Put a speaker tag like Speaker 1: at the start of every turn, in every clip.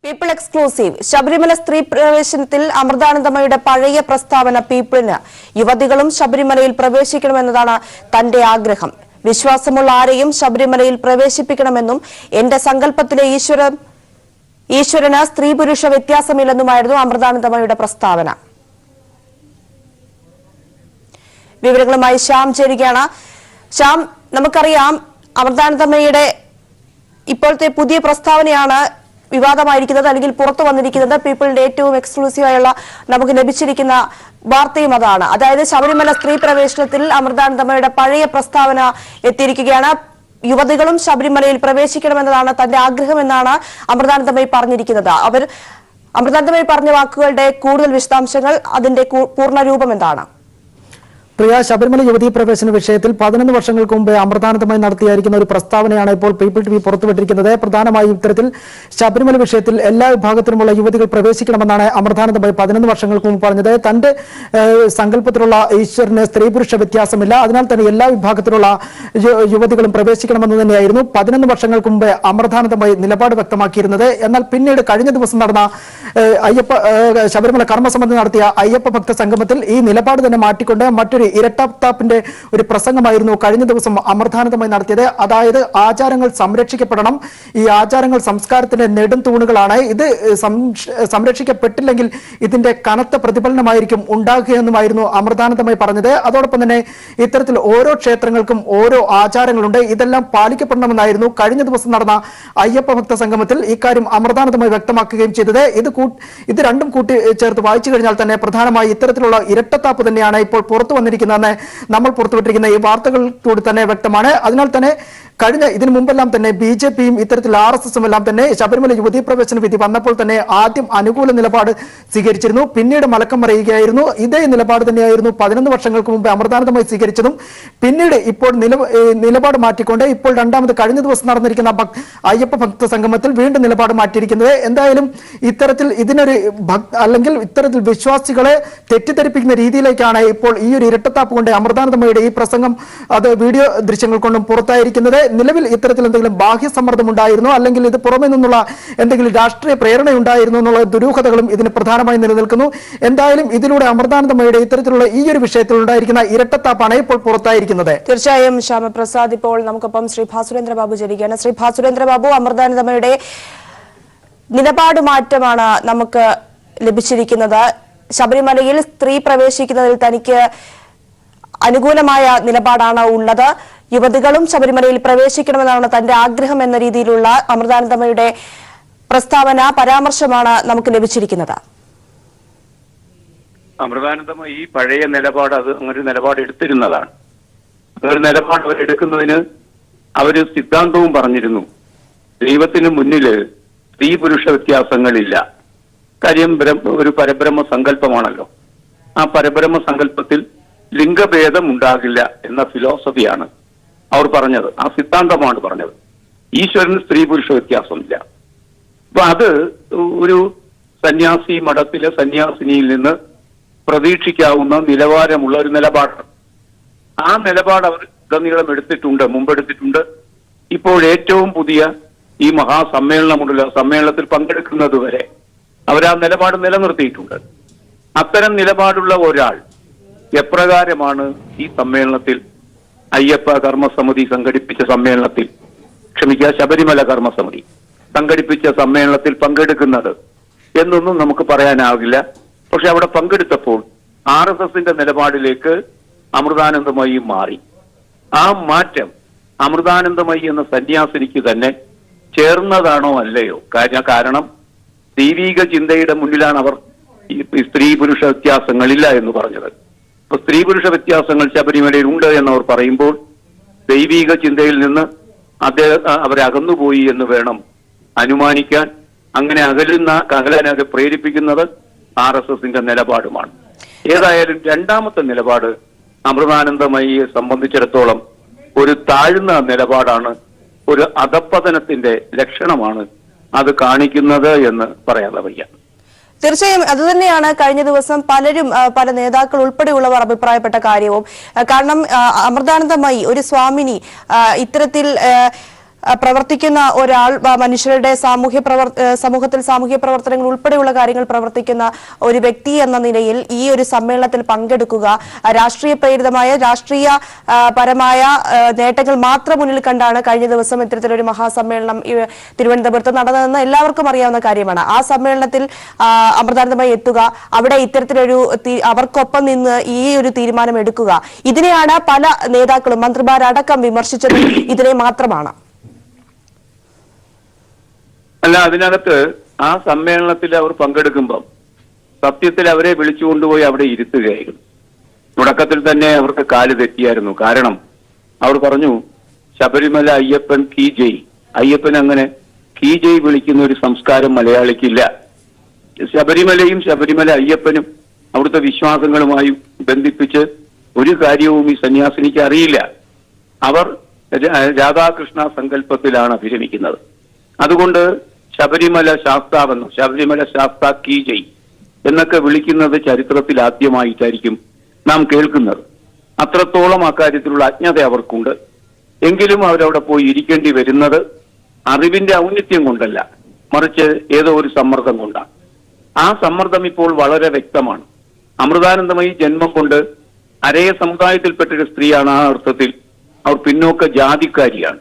Speaker 1: People exclusive Sabarimala സ്ത്രീ പ്രവേശനത്തിൽ അമൃതാനന്ദമയുടെ പഴയ പ്രസ്താവന പീപ്പിളിന് യുവതികളും ശബരിമലയിൽ പ്രവേശിക്കണമെന്നതാണ് തന്റെ ആഗ്രഹം. വിശ്വാസമുള്ള ആരെയും ശബരിമലയിൽ പ്രവേശിപ്പിക്കണമെന്നും എന്റെ സങ്കല്പത്തിലെ ഈശ്വരന് സ്ത്രീ പുരുഷ വ്യത്യാസമില്ലെന്നുമായിരുന്നു അമൃതാനന്ദമയുടെ പ്രസ്താവന. വിവരങ്ങളുമായി ശ്യാം ചേരുകയാണ്. ശ്യാം, നമുക്കറിയാം അമൃതാനന്ദമയുടെ ഇപ്പോഴത്തെ പുതിയ പ്രസ്താവനയാണ് വിവാദമായിരിക്കുന്നത്, അല്ലെങ്കിൽ പുറത്തു വന്നിരിക്കുന്നത്. പീപ്പിളിന്റെ ഏറ്റവും എക്സ്ക്ലൂസീവായുള്ള നമുക്ക് ലഭിച്ചിരിക്കുന്ന വാർത്തയും അതാണ്. അതായത് ശബരിമല സ്ത്രീ പ്രവേശനത്തിൽ അമൃതാനന്ദമയുടെ പഴയ പ്രസ്താവന എത്തിയിരിക്കുകയാണ്. യുവതികളും ശബരിമലയിൽ പ്രവേശിക്കണമെന്നതാണ് തന്റെ ആഗ്രഹമെന്നാണ് അമൃതാനന്ദമയി പറഞ്ഞിരിക്കുന്നത്. അമൃതാനന്ദമയി പറഞ്ഞ വാക്കുകളുടെ കൂടുതൽ വിശദാംശങ്ങൾ, അതിന്റെ പൂർണ്ണരൂപം എന്താണ്?
Speaker 2: പ്രിയ, ശബരിമല യുവതീ പ്രവേശന വിഷയത്തിൽ 11 വർഷങ്ങൾക്ക് മുമ്പ് അമൃതാനന്ദമയി നടത്തിയായിരിക്കുന്ന ഒരു പ്രസ്താവനയാണ് ഇപ്പോൾ പീപ്പിൾ ടിവി പുറത്തുവിട്ടിരിക്കുന്നത്. പ്രധാനമായും ഇത്തരത്തിൽ ശബരിമല വിഷയത്തിൽ എല്ലാ വിഭാഗത്തിലുമുള്ള യുവതികൾ പ്രവേശിക്കണമെന്നാണ് അമൃതാനന്ദമയി 11 വർഷങ്ങൾക്ക് മുമ്പ് പറഞ്ഞത്. തന്റെ സങ്കല്പത്തിലുള്ള ഈശ്വരന് സ്ത്രീ പുരുഷ വ്യത്യാസമില്ല, അതിനാൽ തന്നെ എല്ലാ വിഭാഗത്തിലുള്ള യുവതികളും പ്രവേശിക്കണമെന്ന് തന്നെയായിരുന്നു 11 വർഷങ്ങൾക്ക് മുമ്പ് അമൃതാനന്ദമയി നിലപാട് വ്യക്തമാക്കിയിരുന്നത്. എന്നാൽ പിന്നീട് കഴിഞ്ഞ ദിവസം നടന്ന ശബരിമല കർമ്മസമിതി നടത്തിയ അയ്യപ്പ ഭക്ത സംഗമത്തിൽ ഈ നിലപാട് തന്നെ മാറ്റിക്കൊണ്ട് മറ്റൊരു ഇരട്ടത്താപ്പിന്റെ ഒരു പ്രസംഗമായിരുന്നു കഴിഞ്ഞ ദിവസം അമൃതാനന്ദമയി നടത്തിയത്. അതായത് ആചാരങ്ങൾ സംരക്ഷിക്കപ്പെടണം, ഈ ആചാരങ്ങൾ സംസ്കാരത്തിന്റെ നെടും തൂണുകളാണ്, ഇത് സംരക്ഷിക്കപ്പെട്ടില്ലെങ്കിൽ ഇതിന്റെ കനത്ത പ്രതിഫലനമായിരിക്കും ഉണ്ടാകുകയെന്നുമായിരുന്നു അമൃതാനന്ദമയി പറഞ്ഞത്. അതോടൊപ്പം തന്നെ ഇത്തരത്തിൽ ഓരോ ക്ഷേത്രങ്ങൾക്കും ഓരോ ആചാരങ്ങളുണ്ട്, ഇതെല്ലാം പാലിക്കപ്പെടണമെന്നായിരുന്നു കഴിഞ്ഞ ദിവസം നടന്ന അയ്യപ്പ ഭക്ത സംഗമത്തിൽ ഇക്കാര്യം അമൃതാനന്ദമയി വ്യക്തമാക്കുകയും ചെയ്തത്. ഇത് രണ്ടും കൂട്ടി ചേർത്ത് വായിച്ചു കഴിഞ്ഞാൽ തന്നെ പ്രധാനമായി ഇത്തരത്തിലുള്ള ഇരട്ടത്താപ്പ് തന്നെയാണ് ഇപ്പോൾ പുറത്തു വന്നിരിക്കുന്നതെന്ന് നമ്മൾ പുറത്തുവിട്ടിരിക്കുന്ന ഈ വാർത്തകൾ കൂടി തന്നെ വ്യക്തമാണ്. അതിനാൽ തന്നെ ഇതിനു മുമ്പെല്ലാം തന്നെ BJPയും ഇത്തരത്തിൽ RSSും എല്ലാം തന്നെ ശബരിമല യുവതീ പ്രവേശന വിധി വന്നപ്പോൾ തന്നെ ആദ്യം അനുകൂല നിലപാട് സ്വീകരിച്ചിരുന്നു, പിന്നീട് മലക്കം മറിയുകയായിരുന്നു. ഇതേ നിലപാട് തന്നെയായിരുന്നു 11 വർഷങ്ങൾക്ക് മുമ്പ് അമൃതാനന്ദമയി സ്വീകരിച്ചതും. പിന്നീട് ഇപ്പോൾ നിലപാട് മാറ്റിക്കൊണ്ട് ഇപ്പോൾ രണ്ടാമത് കഴിഞ്ഞ ദിവസം നടന്നിരിക്കുന്ന അയ്യപ്പ ഭക്ത സംഗമത്തിൽ വീണ്ടും നിലപാട് മാറ്റിയിരിക്കുന്നത്. എന്തായാലും ഇത്തരത്തിൽ അല്ലെങ്കിൽ ഇത്തരത്തിൽ വിശ്വാസികളെ തെറ്റിദ്ധരിപ്പിക്കുന്ന രീതിയിലേക്കാണ് ഇപ്പോൾ ഈ ഒരു ഇരട്ടത്താപ്പ് കൊണ്ട് അമൃതാനന്ദമയുടെ ഈ പ്രസംഗം അത് വീഡിയോ ദൃശ്യങ്ങൾ കൊണ്ടും പുറത്തായിരിക്കുന്നത്. നിലവിൽ ഇത്തരത്തിൽ എന്തെങ്കിലും ബാഹ്യ സമ്മർദ്ദം ഉണ്ടായിരുന്നോ, അല്ലെങ്കിൽ ഇത് പുറമെ നിന്നുള്ള എന്തെങ്കിലും രാഷ്ട്രീയ പ്രേരണ ഉണ്ടായിരുന്നു എന്നുള്ള ദുരൂഹതകളും ഇതിന് പ്രധാനമായി നിലനിൽക്കുന്നു. എന്തായാലും ഇതിലൂടെ അമൃതാനന്ദമയുടെ ഇത്തരത്തിലുള്ള ഈ ഒരു വിഷയത്തിൽ ഉണ്ടായിരിക്കുന്ന ഇരട്ടത്താപ്പാണ് ഇപ്പോൾ പുറത്തായിരിക്കുന്നത്.
Speaker 1: തീർച്ചയായും ശ്യാമപ്രസാദ്, ഇപ്പോൾ നമുക്കൊപ്പം ശ്രീ ഭാസുരേന്ദ്ര ബാബു ചേരുകയാണ്. ശ്രീ ഭാസുരേന്ദ്ര ബാബു, അമൃതാനന്ദമയുടെ നിലപാട് മാറ്റമാണ് നമുക്ക് ലഭിച്ചിരിക്കുന്നത്. ശബരിമലയിൽ സ്ത്രീ പ്രവേശിക്കുന്നതിൽ തനിക്ക് അനുകൂലമായ നിലപാടാണ് ഉള്ളത്, യുവതികളും ശബരിമലയിൽ പ്രവേശിക്കണമെന്നാണ് തന്റെ ആഗ്രഹം എന്ന രീതിയിലുള്ള അമൃതാനന്ദമയുടെ പ്രസ്താവന, പരാമർശമാണ് നമുക്ക് ലഭിച്ചിരിക്കുന്നത്.
Speaker 3: അമൃതാനന്ദമയി ഈ പഴയ നിലപാട് അങ്ങനെ നിലപാട് എടുത്തിരുന്നതാണ്. ഒരു നിലപാട് അവരെടുക്കുന്നതിന് അവര് സിദ്ധാന്തവും പറഞ്ഞിരുന്നു. ദൈവത്തിന് മുന്നില് സ്ത്രീ പുരുഷ വ്യത്യാസങ്ങളില്ല. കാര്യം ഒരു പരബ്രഹ്മ സങ്കല്പമാണല്ലോ. ആ പരബ്രഹ്മ സങ്കല്പത്തിൽ ലിംഗഭേദം ഉണ്ടാകില്ല എന്ന ഫിലോസഫിയാണ് അവർ പറഞ്ഞത്, ആ സിദ്ധാന്തമാണ് പറഞ്ഞത്. ഈശ്വരന് സ്ത്രീ പുരുഷ വ്യത്യാസമില്ല. അപ്പൊ അത് ഒരു സന്യാസി മഠത്തിലെ സന്യാസിനിയിൽ നിന്ന് പ്രതീക്ഷിക്കാവുന്ന നിലവാരമുള്ള ഒരു നിലപാടാണ്. ആ നിലപാട് അവർ ഉടനീളം എടുത്തിട്ടുണ്ട്, മുമ്പെടുത്തിട്ടുണ്ട്. ഇപ്പോൾ ഏറ്റവും പുതിയ ഈ മഹാസമ്മേളനമുണ്ടല്ലോ, സമ്മേളനത്തിൽ പങ്കെടുക്കുന്നത് വരെ അവർ ആ നിലപാട് നിലനിർത്തിയിട്ടുണ്ട്. അത്തരം നിലപാടുള്ള ഒരാൾ എപ്രകാരമാണ് ഈ സമ്മേളനത്തിൽ അയ്യപ്പ കർമ്മസമിതി സംഘടിപ്പിച്ച സമ്മേളനത്തിൽ ശബരിമല കർമ്മസമിതി സംഘടിപ്പിച്ച സമ്മേളനത്തിൽ പങ്കെടുക്കുന്നത് എന്നൊന്നും നമുക്ക് പറയാനാവില്ല. പക്ഷെ അവിടെ പങ്കെടുത്തപ്പോൾ RSSന്റെ നിലപാടിലേക്ക് അമൃതാനന്ദമയി മാറി. ആ മാറ്റം അമൃതാനന്ദമയി എന്ന സന്യാസിനിക്ക് തന്നെ ചേർന്നതാണോ അല്ലയോ? കാരണം ദൈവീക ചിന്തയുടെ മുന്നിലാണ് അവർ ഈ സ്ത്രീ പുരുഷ വ്യത്യാസങ്ങളില്ല എന്ന് പറഞ്ഞത്. അപ്പൊ സ്ത്രീ പുരുഷ വ്യത്യാസങ്ങൾ ശബരിമലയിൽ ഉണ്ട് എന്നവർ പറയുമ്പോൾ ദൈവീക ചിന്തയിൽ നിന്ന് അവരകന്നുപോയി എന്ന് വേണം അനുമാനിക്കാൻ. അങ്ങനെ അകലാനൊക്കെ പ്രേരിപ്പിക്കുന്നത് RSSന്റെ നിലപാടുമാണ്. ഏതായാലും രണ്ടാമത്തെ നിലപാട് അമൃതാനന്ദമയിയെ സംബന്ധിച്ചിടത്തോളം ഒരു താഴ്ന്ന നിലപാടാണ്, ഒരു അധപ്പതനത്തിന്റെ ലക്ഷണമാണ് അത് കാണിക്കുന്നത് എന്ന് പറയാതെ വയ്യ.
Speaker 1: തീർച്ചയായും അതുതന്നെയാണ് കഴിഞ്ഞ ദിവസം പല നേതാക്കൾ ഉൾപ്പെടെയുള്ളവർ അഭിപ്രായപ്പെട്ട കാര്യവും. കാരണം അമൃതാനന്ദമയി ഒരു സ്വാമിനി ഇത്തരത്തിൽ പ്രവർത്തിക്കുന്ന ഒരാൾ, മനുഷ്യരുടെ സമൂഹത്തിൽ സാമൂഹ്യ പ്രവർത്തനങ്ങൾ ഉൾപ്പെടെയുള്ള കാര്യങ്ങൾ പ്രവർത്തിക്കുന്ന ഒരു വ്യക്തി എന്ന നിലയിൽ ഈ ഒരു സമ്മേളനത്തിൽ പങ്കെടുക്കുക, രാഷ്ട്രീയ പ്രേരിതമായ രാഷ്ട്രീയപരമായ നേട്ടങ്ങൾ മാത്രം മുന്നിൽ കണ്ടാണ് കഴിഞ്ഞ ദിവസം ഇത്തരത്തിലൊരു മഹാസമ്മേളനം തിരുവനന്തപുരത്ത് നടന്നതെന്ന് എല്ലാവർക്കും അറിയാവുന്ന കാര്യമാണ്. ആ സമ്മേളനത്തിൽ അമൃതാനന്ദമയി എത്തുക, അവിടെ ഇത്തരത്തിലൊരു അവർക്കൊപ്പം നിന്ന് ഈ ഒരു തീരുമാനം എടുക്കുക, ഇതിനെയാണ് പല നേതാക്കളും മന്ത്രിമാരടക്കം വിമർശിച്ചത്. ഇതിനെ മാത്രമാണ്.
Speaker 3: അല്ല, അതിനകത്ത് ആ സമ്മേളനത്തിൽ അവർ പങ്കെടുക്കുമ്പം സത്യത്തിൽ അവരെ വിളിച്ചുകൊണ്ടുപോയി അവിടെ ഇരുത്തുകയായിരുന്നു. തുടക്കത്തിൽ തന്നെ അവർക്ക് കാല് തെറ്റിയായിരുന്നു. കാരണം അവർ പറഞ്ഞു ശബരിമല അയ്യപ്പൻ കീ ജയ്. അയ്യപ്പൻ അങ്ങനെ കീ ജയ് വിളിക്കുന്ന ഒരു സംസ്കാരം മലയാളിക്കില്ല. ശബരിമലയും ശബരിമല അയ്യപ്പനും അവിടുത്തെ വിശ്വാസങ്ങളുമായി ബന്ധിപ്പിച്ച് ഒരു കാര്യവും ഈ സന്യാസിനിക്ക് അറിയില്ല. അവർ രാധാകൃഷ്ണ സങ്കല്പത്തിലാണ് അഭിരമിക്കുന്നത്. അതുകൊണ്ട് ശബരിമല ശാസ്താവെന്നോ ശബരിമല ശാസ്ത കീ ജയ് എന്നൊക്കെ വിളിക്കുന്നത് ചരിത്രത്തിൽ ആദ്യമായിട്ടായിരിക്കും നാം കേൾക്കുന്നത്. അത്രത്തോളം അക്കാര്യത്തിലുള്ള അജ്ഞത അവർക്കുണ്ട്. എങ്കിലും അവരവിടെ പോയി ഇരിക്കേണ്ടി വരുന്നത് അറിവിന്റെ ഔന്നിത്യം കൊണ്ടല്ല, മറിച്ച് ഏതോ ഒരു സമ്മർദ്ദം കൊണ്ടാണ്. ആ സമ്മർദ്ദം ഇപ്പോൾ വളരെ വ്യക്തമാണ്. അമൃതാനന്ദമയി ജന്മം കൊണ്ട് അരയ സമുദായത്തിൽപ്പെട്ടൊരു സ്ത്രീയാണ്. ആ അർത്ഥത്തിൽ അവർ പിന്നോക്ക ജാതിക്കാരിയാണ്,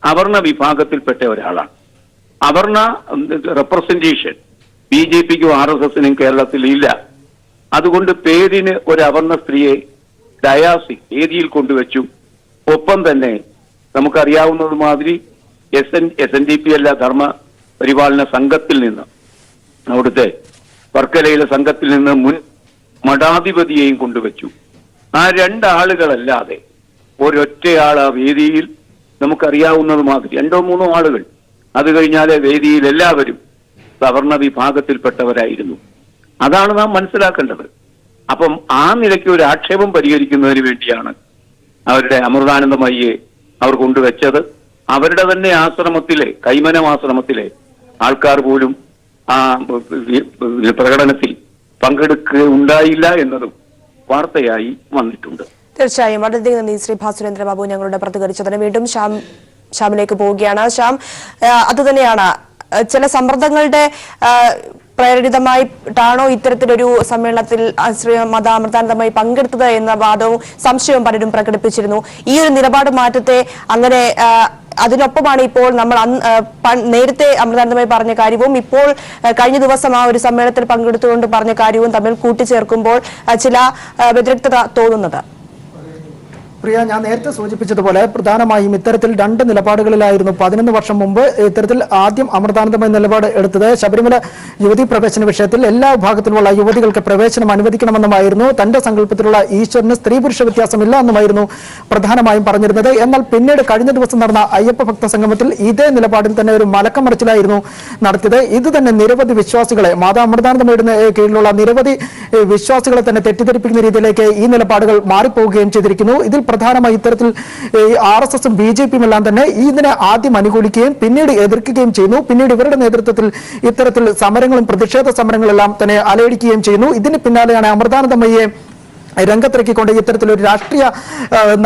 Speaker 3: അവർണ വിഭാഗത്തിൽപ്പെട്ട ഒരാളാണ്. അവർണ റെപ്രസെന്റേഷൻ BJPക്കും RSSനും കേരളത്തിൽ ഇല്ല. അതുകൊണ്ട് പേരിന് ഒരു അവർണ സ്ത്രീയെ ഡയാസിക് വേദിയിൽ കൊണ്ടുവച്ചു. ഒപ്പം തന്നെ നമുക്കറിയാവുന്നത് മാതിരി SNDP അല്ല, ധർമ്മ പരിപാലന സംഘത്തിൽ നിന്ന്, അവിടുത്തെ വർക്കലയിലെ സംഘത്തിൽ നിന്ന് മുൻ മഠാധിപതിയെയും കൊണ്ടുവച്ചു. ആ രണ്ടാളുകളല്ലാതെ ഒരൊറ്റയാൾ ആ വേദിയിൽ നമുക്കറിയാവുന്നത് മാതിരി 2-3 ആളുകൾ, അത് കഴിഞ്ഞാലേ വേദിയിൽ എല്ലാവരും സവർണ വിഭാഗത്തിൽപ്പെട്ടവരായിരുന്നു. അതാണ് നാം മനസ്സിലാക്കേണ്ടത്. അപ്പം ആ നിലയ്ക്ക് ഒരു ആക്ഷേപം പരിഹരിക്കുന്നതിന് വേണ്ടിയാണ് അവരുടെ അമൃതാനന്ദമയ്യെ അവർ കൊണ്ടുവച്ചത്. അവരുടെ തന്നെ ആശ്രമത്തിലെ, കൈമനം ആശ്രമത്തിലെ ആൾക്കാർ പോലും ആ പ്രകടനത്തിൽ പങ്കെടുക്കുകയുണ്ടായില്ല എന്നതും വാർത്തയായി വന്നിട്ടുണ്ട്.
Speaker 1: തീർച്ചയായും വളരെയധികം നന്ദി ശ്രീ ഭാസുരേന്ദ്ര ബാബു ഞങ്ങളോട് പ്രതികരിച്ചതിന്. വീണ്ടും ശ്യാമിലേക്ക് പോവുകയാണ്. ശ്യാം, അതുതന്നെയാണ് ചില സമ്മർദ്ദങ്ങളുടെ പ്രേരിതമായിട്ടാണോ ഇത്തരത്തിലൊരു സമ്മേളനത്തിൽ ശ്രീ അമൃതാനന്ദമയി പങ്കെടുത്തത് എന്ന വാദവും സംശയവും പലരും പ്രകടിപ്പിച്ചിരുന്നു. ഈ ഒരു നിലപാട് മാറ്റത്തെ അങ്ങനെ അതിനൊപ്പമാണ് ഇപ്പോൾ നമ്മൾ നേരത്തെ അമൃതാനന്ദമയി പറഞ്ഞ കാര്യവും ഇപ്പോൾ കഴിഞ്ഞ ദിവസം ആ ഒരു സമ്മേളനത്തിൽ പങ്കെടുത്തുകൊണ്ട് പറഞ്ഞ കാര്യവും തമ്മിൽ കൂട്ടിച്ചേർക്കുമ്പോൾ ചില വ്യതിരിക്തത തോന്നുന്നത്.
Speaker 2: പ്രിയ, ഞാൻ നേരത്തെ സൂചിപ്പിച്ചതുപോലെ പ്രധാനമായും ഇത്തരത്തിൽ 2 നിലപാടുകളിലായിരുന്നു 11 വർഷം മുമ്പ് ഇത്തരത്തിൽ ആദ്യം അമൃതാനന്ദമയി നിലപാട് എടുത്തത്. ശബരിമല യുവതീ പ്രവേശന വിഷയത്തിൽ എല്ലാ വിഭാഗത്തിലുമുള്ള യുവതികൾക്ക് പ്രവേശനം അനുവദിക്കണമെന്നുമായിരുന്നു. തന്റെ സങ്കല്പത്തിലുള്ള ഈശ്വരന് സ്ത്രീ പുരുഷ വ്യത്യാസമില്ല എന്നുമായിരുന്നു പ്രധാനമായും പറഞ്ഞിരുന്നത്. എന്നാൽ പിന്നീട് കഴിഞ്ഞ ദിവസം നടന്ന അയ്യപ്പ ഭക്ത സംഗമത്തിൽ ഇതേ നിലപാടിൽ തന്നെ ഒരു മലക്കമറിച്ചിലായിരുന്നു നടത്തിയത്. ഇത് തന്നെ നിരവധി വിശ്വാസികളെ, മാതാ അമൃതാനന്ദമയുടെ കീഴിലുള്ള നിരവധി വിശ്വാസികളെ തന്നെ തെറ്റിദ്ധരിപ്പിക്കുന്ന രീതിയിലേക്ക് ഈ നിലപാടുകൾ മാറിപ്പോവുകയും ചെയ്തിരിക്കുന്നു. ഇതിൽ പ്രധാനമായി ഇത്തരത്തിൽ RSSും BJPയും എല്ലാം തന്നെ ഇതിനെ ആദ്യം അനുകൂലിക്കുകയും പിന്നീട് എതിർക്കുകയും ചെയ്യുന്നു. പിന്നീട് ഇവരുടെ നേതൃത്വത്തിൽ ഇത്തരത്തിൽ സമരങ്ങളും പ്രതിഷേധ സമരങ്ങളെല്ലാം തന്നെ അലയടിക്കുകയും ചെയ്യുന്നു. ഇതിന് പിന്നാലെയാണ് അമൃതാനന്ദമയ്യെ രംഗത്തിറക്കിക്കൊണ്ട് ഇത്തരത്തിലൊരു രാഷ്ട്രീയ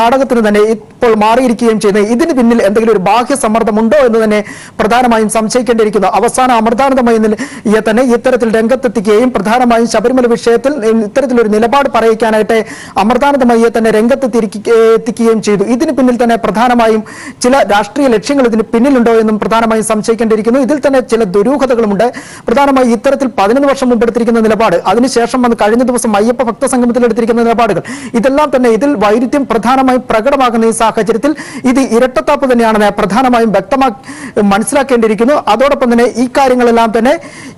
Speaker 2: നാടകത്തിന് തന്നെ ഇപ്പോൾ മാറിയിരിക്കുകയും ചെയ്യുന്നത്. ഇതിന് പിന്നിൽ എന്തെങ്കിലും ഒരു ബാഹ്യ സമ്മർദ്ദമുണ്ടോ എന്ന് തന്നെ പ്രധാനമായും സംശയിക്കേണ്ടിയിരിക്കുന്നു. അവസാനം അമൃതാനന്ദമയിയെ തന്നെ ഇത്തരത്തിൽ രംഗത്തെത്തിക്കുകയും പ്രധാനമായും ശബരിമല വിഷയത്തിൽ ഇത്തരത്തിലൊരു നിലപാട് പറയിക്കാനായിട്ട് അമൃതാനന്ദമയിയെ തന്നെ രംഗത്തെത്തിക്കുകയും ചെയ്തു. ഇതിന് പിന്നിൽ തന്നെ പ്രധാനമായും ചില രാഷ്ട്രീയ ലക്ഷ്യങ്ങൾ ഇതിന് പിന്നിലുണ്ടോ എന്നും പ്രധാനമായും സംശയിക്കേണ്ടിയിരിക്കുന്നു. ഇതിൽ തന്നെ ചില ദുരൂഹതകളുമുണ്ട്. പ്രധാനമായും ഇത്തരത്തിൽ 11 വർഷം മുമ്പ് എടുത്തിരിക്കുന്ന നിലപാട്, അതിനുശേഷം വന്ന് കഴിഞ്ഞ ദിവസം അയ്യപ്പ ഭക്ത സംഗമത്തിൽ എടുത്തിരിക്കുന്ന നിലപാടുകൾ, ഇതെല്ലാം തന്നെ ഇതിൽ വൈരുദ്ധ്യം പ്രധാനമായും പ്രകടമാകുന്ന ഈ സാഹചര്യത്തിൽ ഇത് ഇരട്ടത്താപ്പ് തന്നെയാണെന്ന് പ്രധാനമായും വ്യക്തമാക്കി മനസ്സിലാക്കേണ്ടിയിരിക്കുന്നു. അതോടൊപ്പം തന്നെ ഈ കാര്യങ്ങളെല്ലാം തന്നെ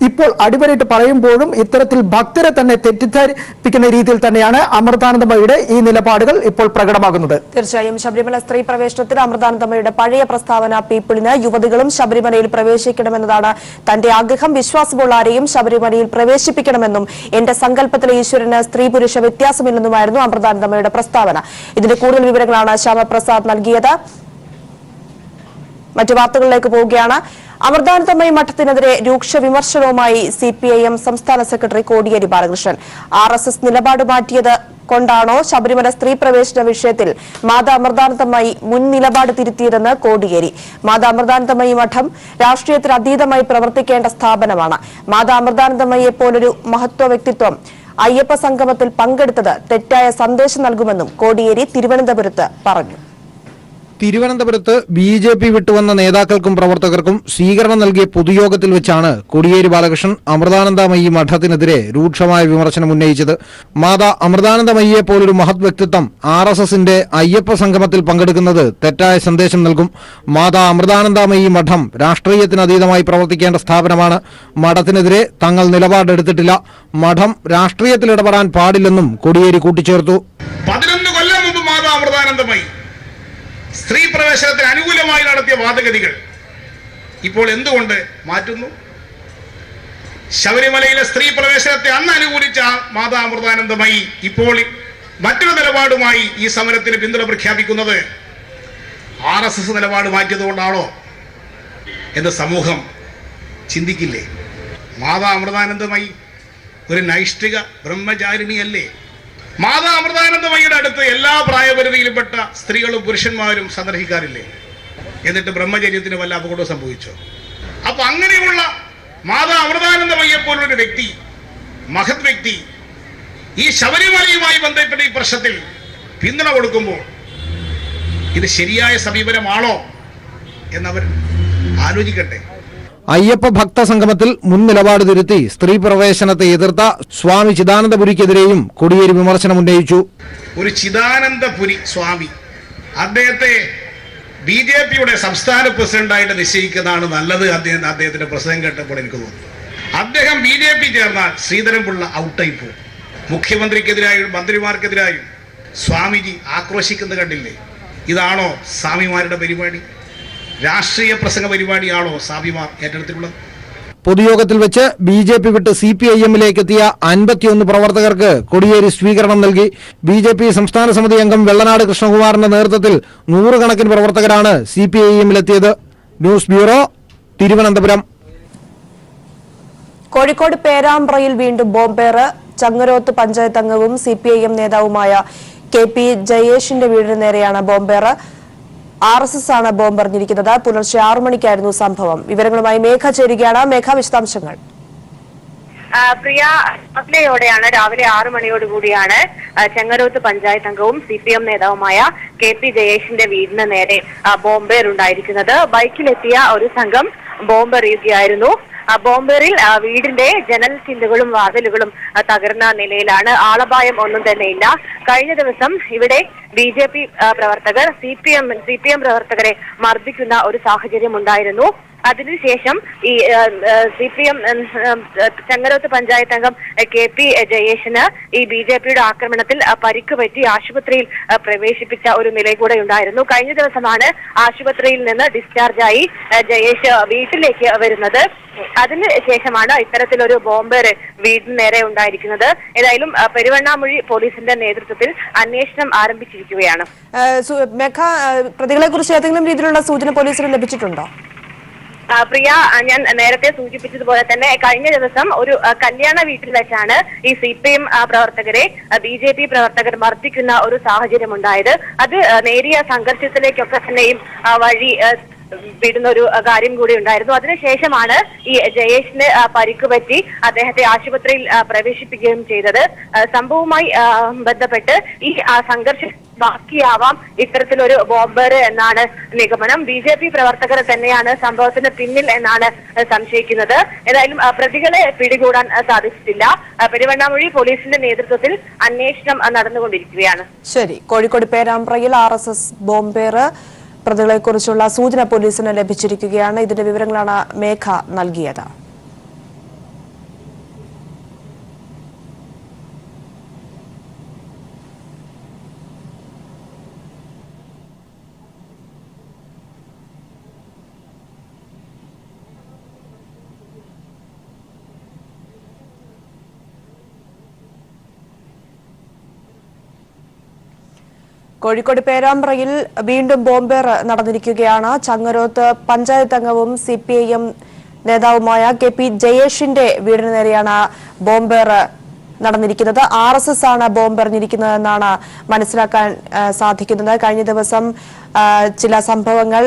Speaker 2: ഇപ്പോൾ അടിവരയിട്ട് പറയുമ്പോഴും ഇത്തരത്തിൽ ഭക്തരെ തന്നെ തെറ്റിദ്ധരിപ്പിക്കുന്ന രീതിയിൽ തന്നെയാണ് അമൃതാനന്ദമയുടെ ഈ നിലപാടുകൾ ഇപ്പോൾ പ്രകടമാകുന്നത്.
Speaker 1: തീർച്ചയായും ശബരിമല സ്ത്രീ പ്രവേശനത്തിൽ അമൃതാനന്ദമയുടെ പഴയ പ്രസ്താവന പീപ്പിളിന് യുവതികളും ശബരിമലയിൽ പ്രവേശിക്കണമെന്നതാണ് തന്റെ ആഗ്രഹം. വിശ്വാസമുള്ള ആരെയും ശബരിമലയിൽ പ്രവേശിപ്പിക്കണമെന്നും എന്റെ സങ്കല്പത്തിലെ ഈശ്വരന് സ്ത്രീ പുരുഷ വ്യത്യാസമില്ലെന്നുമായിരുന്നു അമൃതാനന്ദമയുടെ പ്രസ്താവന. ഇതിന്റെ കൂടുതൽ വിവരങ്ങളാണ് ശ്യാമപ്രസാദ് നൽകിയത്. മറ്റു വാർത്തകളിലേക്ക് പോവുകയാണ്. അമൃതാനന്ദമയി മഠത്തിനെതിരെ രൂക്ഷ വിമർശനവുമായി CPIM സംസ്ഥാന സെക്രട്ടറി കോടിയേരി ബാലകൃഷ്ണൻ. RSS നിലപാട് മാറ്റിയത് കൊണ്ടാണോ ശബരിമല സ്ത്രീ പ്രവേശന വിഷയത്തിൽ മാതാ അമൃതാനന്ദമയി മുൻ നിലപാട് തിരുത്തിയതെന്ന് കോടിയേരി. മാതാ അമൃതാനന്ദമയി മഠം രാഷ്ട്രീയത്തിന് അതീതമായി പ്രവർത്തിക്കേണ്ട സ്ഥാപനമാണ്. മാതാ അമൃതാനന്ദമയിയെ പോലൊരു മഹത്വ വ്യക്തിത്വം അയ്യപ്പ സംഗമത്തിൽ പങ്കെടുത്തത് തെറ്റായ സന്ദേശം നൽകുമെന്നും കോടിയേരി തിരുവനന്തപുരത്ത് പറഞ്ഞു.
Speaker 4: തിരുവനന്തപുരത്ത് BJP വിട്ടുവന്ന നേതാക്കൾക്കും പ്രവർത്തകർക്കും സ്വീകരണം നൽകിയ പൊതുയോഗത്തിൽ വെച്ചാണ് കോടിയേരി ബാലകൃഷ്ണൻ അമൃതാനന്ദമയി മഠത്തിനെതിരെ രൂക്ഷമായ വിമർശനം ഉന്നയിച്ചത്. മാതാ അമൃതാനന്ദമയിയെ പോലൊരു മഹത് വ്യക്തിത്വം RSSന്റെ അയ്യപ്പ സംഗമത്തിൽ പങ്കെടുക്കുന്നത് തെറ്റായ സന്ദേശം നൽകും. മാതാ അമൃതാനന്ദമയി മഠം രാഷ്ട്രീയത്തിന് അതീതമായി പ്രവർത്തിക്കേണ്ട സ്ഥാപനമാണ്. മഠത്തിനെതിരെ തങ്ങൾ നിലപാടെടുത്തിട്ടില്ല. മഠം രാഷ്ട്രീയത്തിൽ ഇടപെടാൻ പാടില്ലെന്നും കോടിയേരി കൂട്ടിച്ചേർത്തു.
Speaker 5: 11 കൊല്ലം മുമ്പ് മാതാ അമൃതാനന്ദമയി സ്ത്രീ പ്രവേശനത്തിന് അനുകൂലമായി നടത്തിയ വാദഗതികൾ ഇപ്പോൾ എന്തുകൊണ്ട് മാറ്റുന്നു? ശബരിമലയിലെ സ്ത്രീ പ്രവേശനത്തെ അന്ന് അനുകൂലിച്ച മാതാ അമൃതാനന്ദമയി ഇപ്പോൾ മറ്റൊരു നിലപാടുമായി ഈ സമരത്തിന് പിന്തുണ പ്രഖ്യാപിക്കുന്നത് RSS നിലപാട് മാറ്റിയതുകൊണ്ടാണോ എന്ന് സമൂഹം ചിന്തിക്കില്ലേ? മാതാ അമൃതാനന്ദമയി ഒരു നൈഷ്ഠിക ബ്രഹ്മചാരിണിയല്ലേ? മാതാ അമൃതാനന്ദമയിയുടെ അടുത്ത് എല്ലാ പ്രായപരിധിയിലുംപ്പെട്ട സ്ത്രീകളും പുരുഷന്മാരും സന്ദർശിക്കാറില്ലേ? എന്നിട്ട് ബ്രഹ്മചര്യത്തിന് വല്ല അപകടവും സംഭവിച്ചോ? അപ്പൊ അങ്ങനെയുള്ള മാതാ അമൃതാനന്ദമയിയെ പോലുള്ളൊരു വ്യക്തി, മഹത് വ്യക്തി, ഈ ശബരിമലയുമായി ബന്ധപ്പെട്ട ഈ പ്രശ്നത്തിൽ പിന്തുണ കൊടുക്കുമ്പോൾ ഇത് ശരിയായ സമീപനമാണോ എന്നവർ ആലോചിക്കട്ടെ.
Speaker 4: അയ്യപ്പ ഭക്ത സംഗമത്തിൽ മുൻ നിലപാട് തിരുത്തി സ്ത്രീ പ്രവേശനത്തെ എതിർത്ത സ്വാമി ചിദാനന്ദപുരിക്കെതിരെയും കോടിയേരി വിമർശനം ഉന്നയിച്ചു.
Speaker 5: ഒരു ചിദാനന്ദപുരി സ്വാമി, അദ്ദേഹത്തെ BJPയുടെ സംസ്ഥാന പ്രസിഡന്റായിട്ട് നിശ്ചയിക്കുന്നതാണ് നല്ലത്. അദ്ദേഹത്തിന്റെ പ്രസംഗം കേട്ടപ്പോൾ എനിക്ക് തോന്നുന്നു അദ്ദേഹം BJP ചേർന്നാൽ ശ്രീധരൻപിള്ള ഔട്ടായി പോകും. മുഖ്യമന്ത്രിക്കെതിരായും മന്ത്രിമാർക്കെതിരായും സ്വാമിജി ആക്രോശിക്കുന്നത് കണ്ടില്ലേ? ഇതാണോ സ്വാമിമാരുടെ പരിപാടി? രാഷ്ട്രീയ പ്രസംഗ പരിപാടിയാണോ സ്വാമിമാർ ഏറ്റെടുത്തിട്ടുള്ളത്?
Speaker 4: പൊതുയോഗത്തിൽ വെച്ച് BJP വിട്ട് CPIM-ലേക്ക് എത്തിയ 51 പ്രവർത്തകർക്ക് കോടിയേരി സ്വീകരണം നൽകി. BJP സംസ്ഥാന സമിതി അംഗം വെള്ളനാട് കൃഷ്ണകുമാറിന്റെ നേതൃത്വത്തിൽ 100 കണക്കിന് പ്രവർത്തകരാണ് CPIM-ലെത്തിയത്. News bureau, Thiruvananthapuram.
Speaker 1: കോഴിക്കോട് പേരാമ്പ്രയിൽ വീണ്ടും ബോംബേറ്. ചങ്ങരോത്ത് പഞ്ചായത്ത് അംഗവും CPIM നേതാവുമായ KP ജയേഷിന്റെ വീടിന് നേരെയാണ് ബോംബേറ്. RSS ആണ് ബോംബെറിഞ്ഞിരിക്കുന്നത്. പുലർച്ചെ 6 മണിക്കായിരുന്നു സംഭവം. വിവരങ്ങളുമായി മേഘ ചേരുകയാണ്. മേഘ, വിശദാംശങ്ങൾ.
Speaker 6: പ്രിയ, രാവിലെ 6 മണിയോടുകൂടിയാണ് ചെങ്ങരോത്ത് പഞ്ചായത്ത് അംഗവും CPM നേതാവുമായ KP ജയേഷിന്റെ വീടിന് നേരെ ബോംബേറുണ്ടായിരിക്കുന്നത്. ബൈക്കിലെത്തിയ ഒരു സംഘം ബോംബെറിയുകയായിരുന്നു. ബോംബേറിൽ വീടിന്റെ ജനൽ ചില്ലുകളും വാതിലുകളും തകർന്ന നിലയിലാണ്. ആളപായം ഒന്നും തന്നെയില്ല. കഴിഞ്ഞ ദിവസം ഇവിടെ BJP പ്രവർത്തകർ CPM പ്രവർത്തകരെ മർദ്ദിക്കുന്ന ഒരു സാഹചര്യം ഉണ്ടായിരുന്നു. അതിനുശേഷം ഈ CPM ചെങ്ങരോത്ത് പഞ്ചായത്ത് അംഗം KP ജയേഷിന് ഈ BJPയുടെ ആക്രമണത്തിൽ പരിക്ക് പറ്റി ആശുപത്രിയിൽ പ്രവേശിപ്പിച്ച ഒരു നില കൂടെ ഉണ്ടായിരുന്നു. കഴിഞ്ഞ ദിവസമാണ് ആശുപത്രിയിൽ നിന്ന് ഡിസ്ചാർജായി ജയേഷ് വീട്ടിലേക്ക് വരുന്നത്. അതിന് ശേഷമാണ് ഇത്തരത്തിലൊരു ബോംബേറ് വീടിന് നേരെ ഉണ്ടായിരിക്കുന്നത്. ഏതായാലും പെരുവണ്ണാമൊഴി പോലീസിന്റെ നേതൃത്വത്തിൽ അന്വേഷണം ആരംഭിച്ചിരിക്കുകയാണ്.
Speaker 1: മേഘ, പ്രതികളെ കുറിച്ച് ഏതെങ്കിലും രീതിയിലുള്ള സൂചന പോലീസിന് ലഭിച്ചിട്ടുണ്ടോ?
Speaker 6: പ്രിയ, ഞാൻ നേരത്തെ സൂചിപ്പിച്ചതുപോലെ തന്നെ കഴിഞ്ഞ ദിവസം ഒരു കല്യാണ വീട്ടിൽ വെച്ചാണ് ഈ CPM പ്രവർത്തകരെ BJP പ്രവർത്തകർ മർദ്ദിക്കുന്ന ഒരു സാഹചര്യം ഉണ്ടായത്. അത് നേരിയ സംഘർഷത്തിലേക്കൊക്കെ തന്നെയും വഴി വിടുന്ന ഒരു കാര്യം കൂടി ഉണ്ടായിരുന്നു. അതിനുശേഷമാണ് ഈ ജയേഷിന് പരിക്ക് പറ്റി അദ്ദേഹത്തെ ആശുപത്രിയിൽ പ്രവേശിപ്പിക്കുകയും ചെയ്തത്. സംഭവവുമായി ബന്ധപ്പെട്ട് ഈ സംഘർഷം ബാക്കിയാവാം ഇത്തരത്തിലൊരു ബോംബേറ് എന്നാണ് നിഗമനം. BJP പ്രവർത്തകർ തന്നെയാണ് സംഭവത്തിന് പിന്നിൽ എന്നാണ് സംശയിക്കുന്നത്. ഏതായാലും പ്രതികളെ പിടികൂടാൻ സാധിച്ചിട്ടില്ല. പെരുവണ്ണാമൊഴി പോലീസിന്റെ നേതൃത്വത്തിൽ അന്വേഷണം നടന്നുകൊണ്ടിരിക്കുകയാണ്.
Speaker 1: ശരി. കോഴിക്കോട് പേരാമ്പ്രയിൽ RSS ബോംബേറ്. പ്രതികളെക്കുറിച്ചുള്ള സൂചന പോലീസിന് ലഭിച്ചിരിക്കുകയാണ്. ഇതിന്റെ വിവരങ്ങളാണ് മേഘ നൽകിയത്. കോഴിക്കോട് പേരാമ്പ്രയിൽ വീണ്ടും ബോംബേറ് നടന്നിരിക്കുകയാണ്. ചങ്ങരോത്ത് പഞ്ചായത്ത് അംഗവും CPIM നേതാവുമായ KP ജയേഷിന്റെ വീടിന് നേരെയാണ് ബോംബേറ് നടന്നിരിക്കുന്നത്. RSS ആണ് ബോംബ് എറിഞ്ഞിരിക്കുന്നതെന്നാണ് മനസ്സിലാക്കാൻ സാധിക്കുന്നത്. കഴിഞ്ഞ ദിവസം ചില സംഭവങ്ങൾ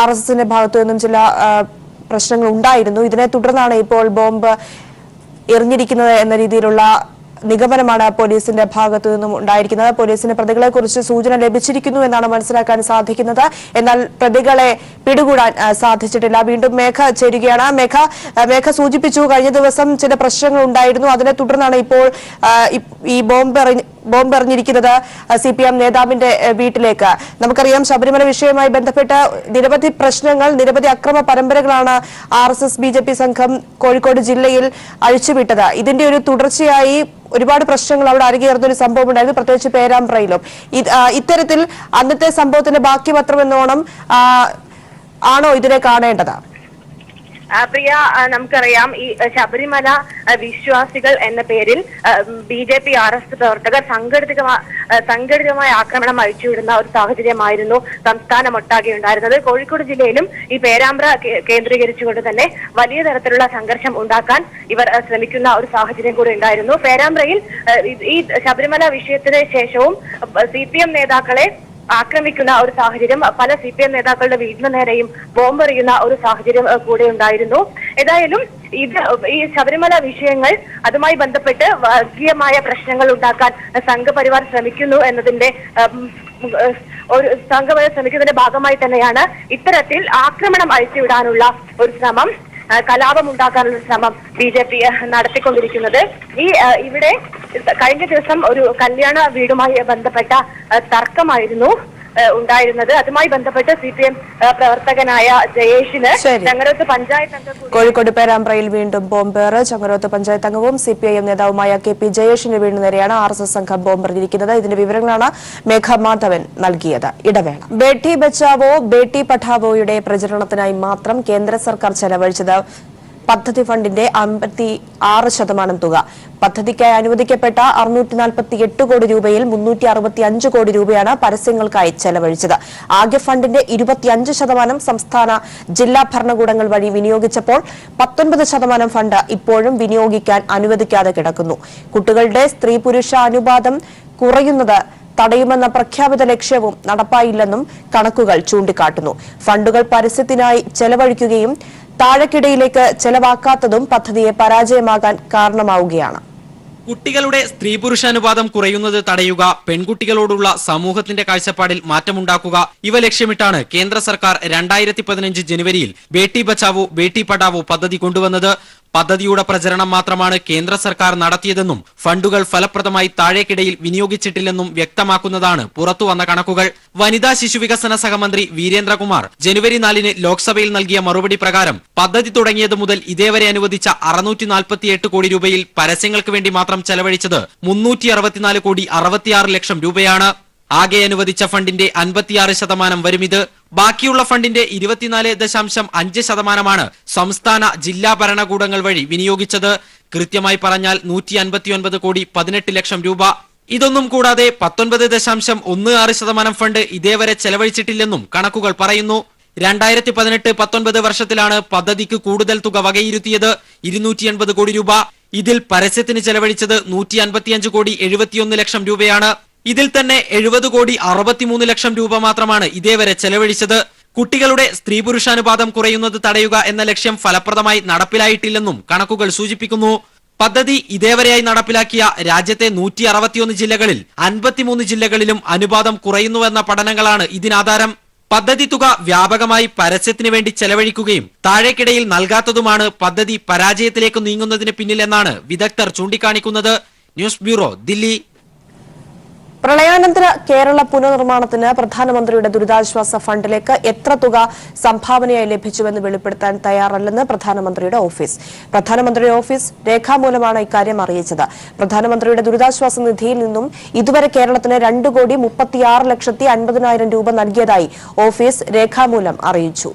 Speaker 1: RSSന്റെ ഭാഗത്തു നിന്നും ചില പ്രശ്നങ്ങൾ ഉണ്ടായിരുന്നു. ഇതിനെ തുടർന്നാണ് ഇപ്പോൾ ബോംബ് എറിഞ്ഞിരിക്കുന്നത് എന്ന രീതിയിലുള്ള നിഗമനമാണ് പോലീസിന്റെ ഭാഗത്തു നിന്നും ഉണ്ടായിരിക്കുന്നത്. പോലീസിന് പ്രതികളെ കുറിച്ച് സൂചന ലഭിച്ചിരിക്കുന്നു എന്നാണ് മനസ്സിലാക്കാൻ സാധിക്കുന്നത്. എന്നാൽ പ്രതികളെ പിടികൂടാൻ സാധിച്ചിട്ടില്ല. വീണ്ടും മേഘ ചേരുകയാണ്. മേഘ സൂചിപ്പിച്ചു, കഴിഞ്ഞ ദിവസം ചില പ്രശ്നങ്ങൾ ഉണ്ടായിരുന്നു. അതിനെ തുടർന്നാണ് ഇപ്പോൾ ഈ ബോംബ് എറിഞ്ഞിരിക്കുന്നത് CPM നേതാവിന്റെ വീട്ടിലേക്ക്. നമുക്കറിയാം, ശബരിമല വിഷയവുമായി ബന്ധപ്പെട്ട് നിരവധി പ്രശ്നങ്ങൾ, നിരവധി അക്രമ പരമ്പരകളാണ് RSS BJP സംഘം കോഴിക്കോട് ജില്ലയിൽ അഴിച്ചുവിട്ടത്. ഇതിന്റെ ഒരു തുടർച്ചയായി ഒരുപാട് പ്രശ്നങ്ങൾ അവിടെ അരങ്ങേറുന്ന ഒരു സംഭവം ഉണ്ടായിരുന്നു, പ്രത്യേകിച്ച് പേരാമ്പ്രയിലും. ഇത്തരത്തിൽ അന്നത്തെ സംഭവത്തിന്റെ ബാക്കി പത്രം എന്നോണം ആണോ ഇതിനെ കാണേണ്ടത്?
Speaker 6: പ്രിയ, നമുക്കറിയാം ഈ ശബരിമല വിശ്വാസികൾ എന്ന പേരിൽ BJP RSS പ്രവർത്തകർ സംഘടിതമായ ആക്രമണം അഴിച്ചുവിടുന്ന ഒരു സാഹചര്യമായിരുന്നു സംസ്ഥാനമൊട്ടാകെ ഉണ്ടായിരുന്നത്. കോഴിക്കോട് ജില്ലയിലും ഈ പേരാമ്പ്ര കേന്ദ്രീകരിച്ചുകൊണ്ട് തന്നെ വലിയ തരത്തിലുള്ള സംഘർഷം ഉണ്ടാക്കാൻ ഇവർ ശ്രമിക്കുന്ന ഒരു സാഹചര്യം കൂടി ഉണ്ടായിരുന്നു. പേരാമ്പ്രയിൽ ഈ ശബരിമല വിഷയത്തിന് ശേഷവും CPM നേതാക്കളെ ആക്രമിക്കുന്ന ഒരു സാഹചര്യം, പല CPM നേതാക്കളുടെ വീടിന് നേരെയും ബോംബെറിയുന്ന ഒരു സാഹചര്യം കൂടെ ഉണ്ടായിരുന്നു. ഏതായാലും ഈ ശബരിമല വിഷയങ്ങൾ, അതുമായി ബന്ധപ്പെട്ട് വർഗീയമായ പ്രശ്നങ്ങൾ ഉണ്ടാക്കാൻ സംഘപരിവാർ ശ്രമിക്കുന്നു എന്നതിന്റെ ശ്രമിക്കുന്നതിന്റെ ഭാഗമായി തന്നെയാണ് ഇത്തരത്തിൽ ആക്രമണം അഴിച്ചുവിടാനുള്ള ഒരു ശ്രമം, കലാപം ഉണ്ടാക്കാനുള്ള ശ്രമം BJP നടത്തിക്കൊണ്ടിരിക്കുന്നത്. ഇവിടെ കഴിഞ്ഞ ദിവസം ഒരു കല്യാണ വീടുമായി ബന്ധപ്പെട്ട തർക്കമായിരുന്നു ഉണ്ടായിരുന്നത്. അതുമായി ബന്ധപ്പെട്ട് CPM പ്രവർത്തകനായ ജയേഷിന് ചങ്ങരോത്ത് പഞ്ചായത്ത് അംഗം
Speaker 1: കോഴിക്കോട് പേരാമ്പ്രയിൽ വീണ്ടും ബോംബേറ്. ചങ്ങരോത്ത് പഞ്ചായത്ത് അംഗവും CPIM നേതാവുമായ KP ജയേഷിന് വീടിന് നേരെയാണ് RSS സംഘം ബോംബെറിഞ്ഞിരിക്കുന്നത്. ഇതിന്റെ വിവരങ്ങളാണ് മേഘ മാധവൻ നൽകിയത്. ഇടവേള. ബേട്ടി ബച്ചാവോ ബേട്ടി പഠാവോയുടെ പ്രചരണത്തിനായി മാത്രം കേന്ദ്ര സർക്കാർ ചെലവഴിച്ചത് പദ്ധതി ഫണ്ടിന്റെ 56% തുക. പദ്ധതിക്കായി അനുവദിക്കപ്പെട്ട 648 കോടി രൂപയിൽ 365 കോടി രൂപയാണ് പരസ്യങ്ങൾക്കായി ചെലവഴിച്ചത്. ആകെ ഫണ്ടിന്റെ 25% സംസ്ഥാന ജില്ലാ ഭരണകൂടങ്ങൾ വഴി വിനിയോഗിച്ചപ്പോൾ 19% ഫണ്ട് ഇപ്പോഴും വിനിയോഗിക്കാൻ അനുവദിക്കാതെ കിടക്കുന്നു. കുട്ടികളുടെ സ്ത്രീ പുരുഷ അനുപാതം കുറയുന്നത് തടയുമെന്ന പ്രഖ്യാപിത ലക്ഷ്യവും നടപ്പായില്ലെന്നും കണക്കുകൾ ചൂണ്ടിക്കാട്ടുന്നു. ഫണ്ടുകൾ പരസ്യത്തിനായി ചെലവഴിക്കുകയും താഴെക്കിടയിലേക്ക് ചെലവാക്കാത്തതും പദ്ധതിയെ പരാജയമാകാൻ കാരണമാവുകയാണ്.
Speaker 7: കുട്ടികളുടെ സ്ത്രീ പുരുഷാനുപാതം കുറയുന്നത് തടയുക, പെൺകുട്ടികളോടുള്ള സമൂഹത്തിന്റെ കാഴ്ചപ്പാടിൽ മാറ്റമുണ്ടാക്കുക, ഇവ ലക്ഷ്യമിട്ടാണ് കേന്ദ്ര സർക്കാർ 2015 ജനുവരിയിൽ ബേട്ടി ബച്ചാവോ ബേട്ടി പഠാവോ പദ്ധതി കൊണ്ടുവന്നത്. പദ്ധതിയുടെ പ്രചരണം മാത്രമാണ് കേന്ദ്ര സർക്കാർ നടത്തിയതെന്നും ഫണ്ടുകൾ ഫലപ്രദമായി താഴേക്കിടയിൽ വിനിയോഗിച്ചിട്ടില്ലെന്നും വ്യക്തമാക്കുന്നതാണ് പുറത്തുവന്ന കണക്കുകൾ. വനിതാ ശിശുവികസന സഹമന്ത്രി വീരേന്ദ്രകുമാർ ജനുവരി 4 ലോക്സഭയിൽ നൽകിയ മറുപടി പ്രകാരം പദ്ധതി തുടങ്ങിയത് മുതൽ ഇതേവരെ അനുവദിച്ച 648 കോടി രൂപയിൽ പരസ്യങ്ങൾക്ക് വേണ്ടി മാത്രം ചെലവഴിച്ചത് 364 കോടി 66 ലക്ഷം രൂപയാണ്. ആകെ അനുവദിച്ച ഫണ്ടിന്റെ 56% വരുമിത്. ബാക്കിയുള്ള ഫണ്ടിന്റെ 24.5% സംസ്ഥാന ജില്ലാ ഭരണകൂടങ്ങൾ വഴി വിനിയോഗിച്ചത്. കൃത്യമായി പറഞ്ഞാൽ 159 കോടി 18 ലക്ഷം രൂപ. ഇതൊന്നും കൂടാതെ 19.16% ഫണ്ട് ഇതേവരെ ചെലവഴിച്ചിട്ടില്ലെന്നും കണക്കുകൾ പറയുന്നു. 2018-19 വർഷത്തിലാണ് പദ്ധതിക്ക് കൂടുതൽ തുക വകയിരുത്തിയത്, 280 കോടി രൂപ. ഇതിൽ പരസ്യത്തിന് ചെലവഴിച്ചത് 155 കോടി 71 ലക്ഷം രൂപയാണ്. ഇതിൽ തന്നെ 70 കോടി 63 ലക്ഷം രൂപ മാത്രമാണ് ഇതേവരെ ചെലവഴിച്ചത്. കുട്ടികളുടെ സ്ത്രീ പുരുഷാനുപാതം കുറയുന്നത് തടയുക എന്ന ലക്ഷ്യം ഫലപ്രദമായി നടപ്പിലായിട്ടില്ലെന്നും കണക്കുകൾ സൂചിപ്പിക്കുന്നു. പദ്ധതി ഇതേവരെയായി നടപ്പിലാക്കിയ രാജ്യത്തെ 161 ജില്ലകളിൽ 53 ജില്ലകളിലും അനുപാതം കുറയുന്നുവെന്ന പഠനങ്ങളാണ് ഇതിനാധാരം. പദ്ധതി തുക വ്യാപകമായി പരസ്യത്തിന് വേണ്ടി ചെലവഴിക്കുകയും താഴേക്കിടയിൽ നൽകാത്തതുമാണ് പദ്ധതി പരാജയത്തിലേക്ക് നീങ്ങുന്നതിന് പിന്നിലെന്നാണ് വിദഗ്ധർ ചൂണ്ടിക്കാണിക്കുന്നത്. News bureau, Delhi.
Speaker 1: പ്രളയാനന്തര കേരള പുനർനിർമ്മാണത്തിന് പ്രധാനമന്ത്രിയുടെ ദുരിതാശ്വാസ ഫണ്ടിലേക്ക് എത്ര തുക സംഭാവനയായി ലഭിച്ചുവെന്ന് വെളിപ്പെടുത്താൻ തയ്യാറല്ലെന്ന് പ്രധാനമന്ത്രിയുടെ ഓഫീസ്. പ്രധാനമന്ത്രിയുടെ ഓഫീസ് രേഖാമൂലമാണ് ഇക്കാര്യം അറിയിച്ചത്. പ്രധാനമന്ത്രിയുടെ ദുരിതാശ്വാസ നിധിയിൽ നിന്നും ഇതുവരെ കേരളത്തിന് 2,36,50,000 രൂപ നൽകിയതായി ഓഫീസ് രേഖാമൂലം അറിയിച്ചു.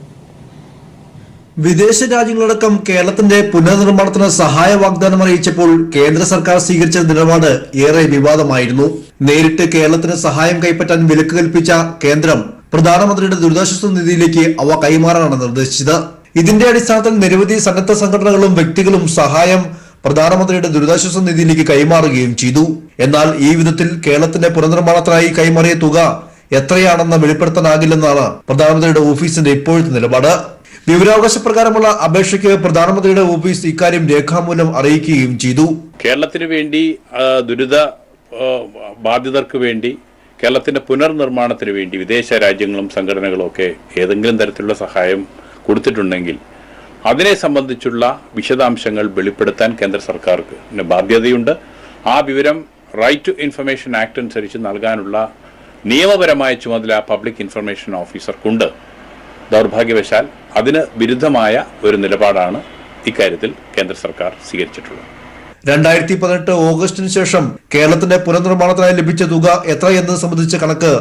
Speaker 8: വിദേശ രാജ്യങ്ങളടക്കം കേരളത്തിന്റെ പുനർനിർമ്മാണത്തിന് സഹായ വാഗ്ദാനം അറിയിച്ചപ്പോൾ കേന്ദ്ര സർക്കാർ സ്വീകരിച്ച നിലപാട് ഏറെ വിവാദമായിരുന്നു. നേരിട്ട് കേരളത്തിന് സഹായം കൈപ്പറ്റാൻ വിലക്ക് കൽപ്പിച്ച കേന്ദ്രം പ്രധാനമന്ത്രിയുടെ ദുരിതാശ്വാസ നിധിയിലേക്ക് അവ കൈമാറാനാണ് നിർദ്ദേശിച്ചത്. ഇതിന്റെ അടിസ്ഥാനത്തിൽ നിരവധി സന്നദ്ധ സംഘടനകളും വ്യക്തികളും സഹായം പ്രധാനമന്ത്രിയുടെ ദുരിതാശ്വാസ നിധിയിലേക്ക് കൈമാറുകയും ചെയ്തു. എന്നാൽ ഈ വിധത്തിൽ കേരളത്തിന്റെ പുനർനിർമ്മാണത്തിനായി കൈമാറിയ തുക എത്രയാണെന്ന് വെളിപ്പെടുത്താനാകില്ലെന്നാണ് പ്രധാനമന്ത്രിയുടെ ഓഫീസിന്റെ ഇപ്പോഴത്തെ നിലപാട്. വിവരാവകാശ പ്രകാരമുള്ള അപേക്ഷയ്ക്ക് പ്രധാനമന്ത്രിയുടെ ഓഫീസ് ഇക്കാര്യം രേഖാമൂലം അറിയിക്കുകയും ചെയ്തു.
Speaker 9: കേരളത്തിന് വേണ്ടി ദുരിത ബാധിതർക്ക് വേണ്ടി കേരളത്തിന്റെ പുനർനിർമ്മാണത്തിന് വേണ്ടി വിദേശ രാജ്യങ്ങളും സംഘടനകളും ഒക്കെ ഏതെങ്കിലും തരത്തിലുള്ള സഹായം കൊടുത്തിട്ടുണ്ടെങ്കിൽ അതിനെ സംബന്ധിച്ചുള്ള വിശദാംശങ്ങൾ വെളിപ്പെടുത്താൻ കേന്ദ്ര സർക്കാർക്ക് ബാധ്യതയുണ്ട്. ആ വിവരം റൈറ്റ് ടു ഇൻഫർമേഷൻ ആക്ട് അനുസരിച്ച് നൽകാനുള്ള നിയമപരമായ ചുമതല പബ്ലിക് ഇൻഫർമേഷൻ ഓഫീസർക്കുണ്ട്. ദൗർഭാഗ്യവശാൽ അതിന് വിരുദ്ധമായ ഒരു നിലപാടാണ് ഇക്കാര്യത്തിൽ കേന്ദ്ര സർക്കാർ സ്വീകരിച്ചിട്ടുള്ളത്.
Speaker 8: 2018 ഓഗസ്റ്റിന് ശേഷം കേരളത്തിന്റെ പുനർനിർമ്മാണത്തിനായി ലഭിച്ച തുക എത്രയെന്നത് സംബന്ധിച്ച കണക്ക്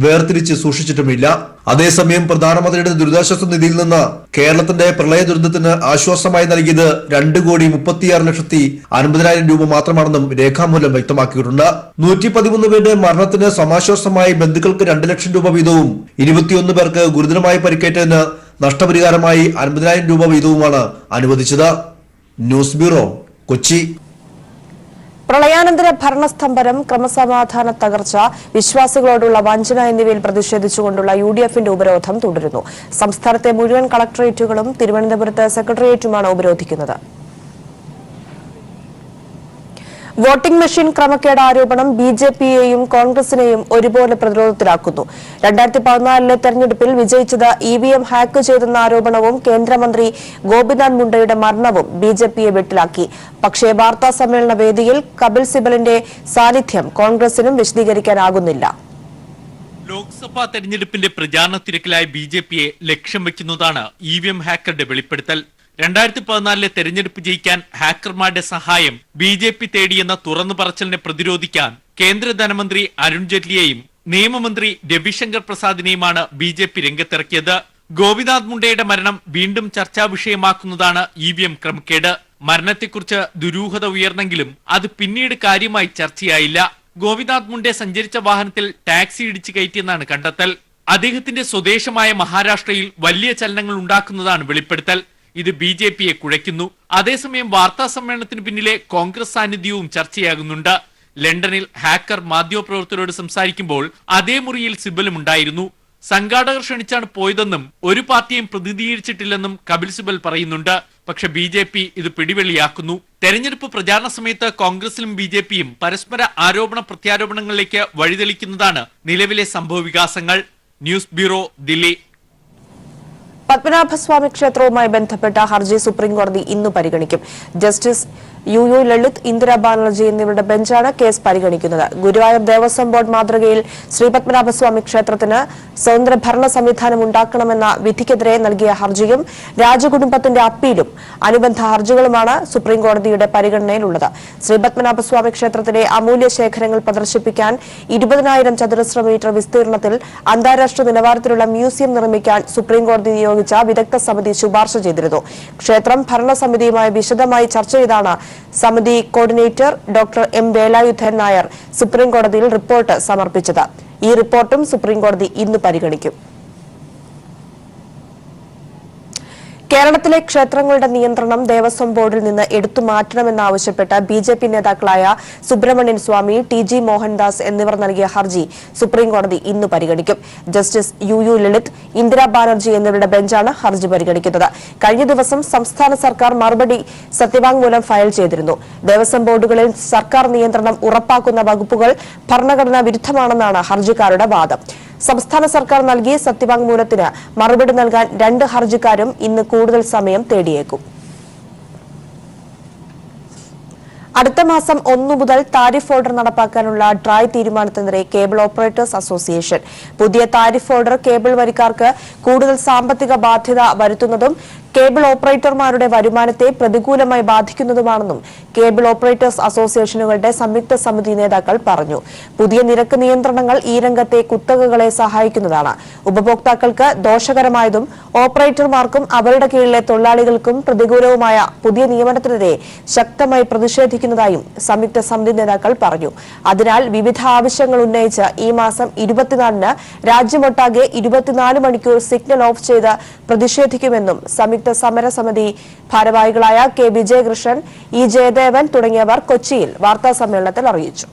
Speaker 8: വേർതിരിച്ച് സൂക്ഷിച്ചിട്ടുമില്ല. അതേസമയം പ്രധാനമന്ത്രിയുടെ ദുരിതാശ്വാസ നിധിയിൽ നിന്ന് കേരളത്തിന്റെ പ്രളയ ദുരന്തത്തിന് ആശ്വാസമായി നൽകിയത് 2,36,50,000 രൂപ മാത്രമാണെന്നും രേഖാമൂലം വ്യക്തമാക്കിയിട്ടുണ്ട്. 113 പേരുടെ മരണത്തിന് സമാശ്വാസമായി ബന്ധുക്കൾക്ക് 2 ലക്ഷം രൂപ വീതവും 21 പേർക്ക് ഗുരുതരമായി പരിക്കേറ്റതിന് നഷ്ടപരിഹാരമായി 50,000 രൂപ വീതവുമാണ് അനുവദിച്ചത്. News bureau, Kochi.
Speaker 1: പ്രളയാനന്തര ഭരണസ്തംഭനം, ക്രമസമാധാന തകർച്ച, വിശ്വാസികളോടുള്ള വഞ്ചന എന്നിവയിൽ പ്രതിഷേധിച്ചുകൊണ്ടുള്ള UDF-ന്റെ ഉപരോധം തുടരുന്നു. സംസ്ഥാനത്തെ മുഴുവൻ കളക്ടറേറ്റുകളും തിരുവനന്തപുരത്ത് സെക്രട്ടേറിയറ്റുമാണ് ഉപരോധിക്കുന്നത്. വോട്ടിംഗ് മെഷീൻ ക്രമക്കേട് ആരോപണം BJP-യെയും കോൺഗ്രസിനെയും ഒരുപോലെ പ്രതിരോധത്തിലാക്കുന്നു. 2014 തെരഞ്ഞെടുപ്പിൽ വിജയിച്ചത് EVM ഹാക്ക് ചെയ്തെന്ന ആരോപണവും കേന്ദ്രമന്ത്രി ഗോപിനാഥ് മുണ്ടയുടെ മരണവും BJP-യെ വെട്ടിലാക്കി. പക്ഷേ വാർത്താ സമ്മേളന വേദിയിൽ കപിൽ സിബലിന്റെ സാന്നിധ്യം കോൺഗ്രസിനും വിശദീകരിക്കാനാകുന്നില്ല.
Speaker 10: ലോക്സഭാ തെരഞ്ഞെടുപ്പിന്റെ പ്രചാരണ തിരക്കിലായി BJP-യെ ലക്ഷ്യം വെക്കുന്നതാണ് EVM ഹാക്കറുടെ വെളിപ്പെടുത്തൽ. 2014 തെരഞ്ഞെടുപ്പ് ജയിക്കാൻ ഹാക്കർമാരുടെ സഹായം BJP തേടിയെന്ന തുറന്നു പറച്ചിലിനെ പ്രതിരോധിക്കാൻ കേന്ദ്ര ധനമന്ത്രി അരുൺ ജെയ്റ്റ്ലിയെയും നിയമമന്ത്രി രവിശങ്കർ പ്രസാദിനെയുമാണ് BJP രംഗത്തിറക്കിയത്. ഗോപിനാഥ് മുണ്ടയുടെ മരണം വീണ്ടും ചർച്ചാ വിഷയമാക്കുന്നതാണ് EVM ക്രമക്കേട്. മരണത്തെക്കുറിച്ച് ദുരൂഹത ഉയർന്നെങ്കിലും അത് പിന്നീട് കാര്യമായി ചർച്ചയായില്ല. ഗോപിനാഥ് മുണ്ടെ സഞ്ചരിച്ച വാഹനത്തിൽ ടാക്സി ഇടിച്ചു കയറ്റിയെന്നാണ് കണ്ടെത്തൽ. അദ്ദേഹത്തിന്റെ സ്വദേശമായ മഹാരാഷ്ട്രയിൽ വലിയ ചലനങ്ങൾ ഉണ്ടാക്കുന്നതാണ് വെളിപ്പെടുത്തൽ. ഇത് BJP-യെ കുഴയ്ക്കുന്നു. അതേസമയം വാർത്താ സമ്മേളനത്തിന് പിന്നിലെ കോൺഗ്രസ് സാന്നിധ്യവും ചർച്ചയാകുന്നുണ്ട്. ലണ്ടനിൽ ഹാക്കർ മാധ്യമപ്രവർത്തകരോട് സംസാരിക്കുമ്പോൾ അതേ മുറിയിൽ സിബലും ഉണ്ടായിരുന്നു. സംഘാടകർ ക്ഷണിച്ചാണ് പോയതെന്നും ഒരു പാർട്ടിയും പ്രതിനിധീകരിച്ചിട്ടില്ലെന്നും കപിൽ സിബൽ പറയുന്നുണ്ട്. പക്ഷെ BJP ഇത് പിടിവെള്ളിയാക്കുന്നു. തെരഞ്ഞെടുപ്പ് പ്രചാരണ സമയത്ത് കോൺഗ്രസിലും BJP-യും പരസ്പര ആരോപണ പ്രത്യാരോപണങ്ങളിലേക്ക് വഴിതെളിക്കുന്നതാണ് നിലവിലെ സംഭവ വികാസങ്ങൾ. News bureau, Delhi.
Speaker 1: പത്മനാഭസ്വാമി ക്ഷേത്രവുമായി ബന്ധപ്പെട്ട ഹർജി സുപ്രീംകോടതി ഇന്ന് പരിഗണിക്കും. ജസ്റ്റിസ് UU ലളിത്, ഇന്ദിരാ ബാനർജി എന്നിവരുടെ ബെഞ്ചാണ് കേസ് പരിഗണിക്കുന്നത്. ഗുരുവായൂർ ദേവസ്വം ബോർഡ് മാതൃകയിൽ ശ്രീപത്മനാഭസ്വാമി ക്ഷേത്രത്തിന് സ്വതന്ത്ര ഭരണ സംവിധാനം ഉണ്ടാക്കണമെന്ന വിധിക്കെതിരെ നൽകിയ ഹർജിയും രാജകുടുംബത്തിന്റെ അപ്പീലും അനുബന്ധ ഹർജികളുമാണ് സുപ്രീംകോടതിയുടെ പരിഗണനയിലുള്ളത്. ശ്രീപത്മനാഭസ്വാമി ക്ഷേത്രത്തിലെ അമൂല്യ ശേഖരങ്ങൾ പ്രദർശിപ്പിക്കാൻ 20,000 ചതുരശ്ര മീറ്റർ വിസ്തീർണത്തിൽ അന്താരാഷ്ട്ര നിലവാരത്തിലുള്ള മ്യൂസിയം നിർമ്മിക്കാൻ സുപ്രീംകോടതി നിയോഗിച്ച വിദഗ്ധ സമിതി ശുപാർശ ചെയ്തിരുന്നു. ക്ഷേത്രം ഭരണസമിതിയുമായി വിശദമായി ചർച്ച ചെയ്താണ് സമിതി coordinator doctor M. Velayudhan Nair സുപ്രീംകോടതിയിൽ റിപ്പോർട്ട് സമർപ്പിച്ചത്. ഈ റിപ്പോർട്ടും സുപ്രീംകോടതി ഇന്ന് പരിഗണിക്കും. കേരളത്തിലെ ക്ഷേത്രങ്ങളുടെ നിയന്ത്രണം ദേവസ്വം ബോർഡിൽ നിന്ന് എടുത്തു മാറ്റണമെന്നാവശ്യപ്പെട്ട് BJP നേതാക്കളായ സുബ്രഹ്മണ്യൻ സ്വാമി, TG മോഹൻദാസ് എന്നിവർ നൽകിയ ഹർജി സുപ്രീംകോടതി ഇന്ന് പരിഗണിക്കും. ജസ്റ്റിസ് UU ലളിത്, ഇന്ദിരാ ബാനർജി എന്നിവരുടെ ബെഞ്ചാണ് ഹർജി പരിഗണിക്കുന്നത്. കഴിഞ്ഞ ദിവസം സംസ്ഥാന സർക്കാർ മറുപടി സത്യവാങ്മൂലം ഫയൽ ചെയ്തിരുന്നു. ദേവസ്വം ബോർഡുകളിൽ സർക്കാർ നിയന്ത്രണം ഉറപ്പാക്കുന്ന വകുപ്പുകൾ ഭരണഘടനാ വിരുദ്ധമാണെന്നാണ് ഹർജിക്കാരുടെ വാദം. സംസ്ഥാന സർക്കാർ നൽകിയ സത്യവാങ്മൂലത്തിന് മറുപടി നൽകാൻ 2 ഹർജിക്കാരും ഇന്ന് കൂടുതൽ സമയം തേടിയേക്കും. അടുത്ത മാസം 1 മുതൽ താരിഫ് ഓർഡർ നടപ്പാക്കാനുള്ള ട്രായ് തീരുമാനത്തിനെതിരെ കേബിൾ ഓപ്പറേറ്റേഴ്സ് അസോസിയേഷൻ. പുതിയ താരിഫ് ഓർഡർ കേബിൾ വരിക്കാർക്ക് കൂടുതൽ സാമ്പത്തിക ബാധ്യത വരുത്തുന്നതും കേബിൾ ഓപ്പറേറ്റർമാരുടെ വരുമാനത്തെ പ്രതികൂലമായി ബാധിക്കുന്നതുമാണെന്നും കേബിൾ ഓപ്പറേറ്റേഴ്സ് അസോസിയേഷനുകളുടെ സംയുക്ത സമിതി നേതാക്കൾ പറഞ്ഞു. പുതിയ നിരക്ക് നിയന്ത്രണങ്ങൾ ഈ രംഗത്തെ കുത്തകകളെ സഹായിക്കുന്നതാണ്. ഉപഭോക്താക്കൾക്ക് ദോഷകരമായതും ഓപ്പറേറ്റർമാർക്കും അവരുടെ കീഴിലെ തൊഴിലാളികൾക്കും പ്രതികൂലവുമായ പുതിയ നിയമനത്തിനെതിരെ ശക്തമായി പ്രതിഷേധിക്കുന്നതായും സംയുക്ത സമിതി നേതാക്കൾ പറഞ്ഞു. അതിനാൽ വിവിധ ആവശ്യങ്ങൾ ഉന്നയിച്ച് ഈ മാസം 24-ന് രാജ്യമൊട്ടാകെ 24 മണിക്കൂർ സിഗ്നൽ ഓഫ് ചെയ്ത് പ്രതിഷേധിക്കുമെന്നും സംയുക്ത സംയുക്ത സമരസമിതി ഭാരവാഹികളായ കെ വിജയകൃഷ്ണൻ, ഇ ജയദേവൻ തുടങ്ങിയവർ കൊച്ചിയിൽ വാർത്താസമ്മേളനത്തിൽ അറിയിച്ചു.